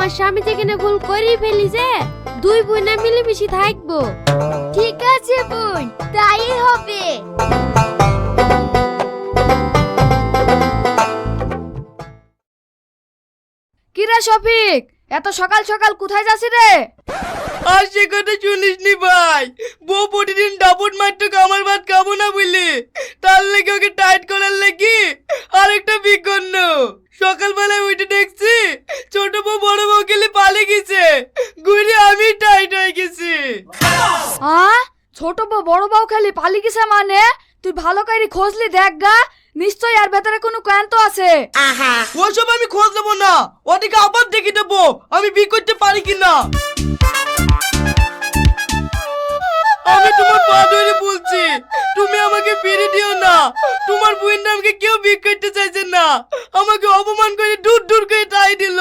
তোমার স্বামী যেখানে ভুল করে ফেলিছে দুই বোনে মিলেমিশে থাকবো। ঠিক আছে বোন, তাই হবে। কিরে শফিক, এত সকাল সকাল কোথায় যাচ্ছি রে? আর সে কথা শুনিস নি ভাই, বউ প্রতিদিন ডাবট মারতো কামার ভাত খাবো না বলি, তার লেগে ওকে টাইট করার লেগে আরেকটা বিকন্ন। সকালবেলায় উঠে দেখছি ছোট বউ বড় বউ গেলে পালিয়ে গেছে, ঘুরে আমি টাইট হয়ে গেছি। ছোট বউ বড় বউ খালি পালিয়ে গেছে মানে? তুই ভালো করে খোঁজলি দেখ গা, নিশ্চয় আর ভেতরে কোনো ক্যান্ত আছে। ওসব আমি খোঁজ দেবো না, ওদিকে আবার দেখে দেবো আমি বিয়ে করতে পারি কিনা। আমি তোমার পা ধরে বলছি, তুমি আমাকে ফিরে দিও না। তোমার বোন আমাকে কেউ বিয়ে করতে চাইছে না, আমাকে অপমান করে দূর দূর করে তাই দিল।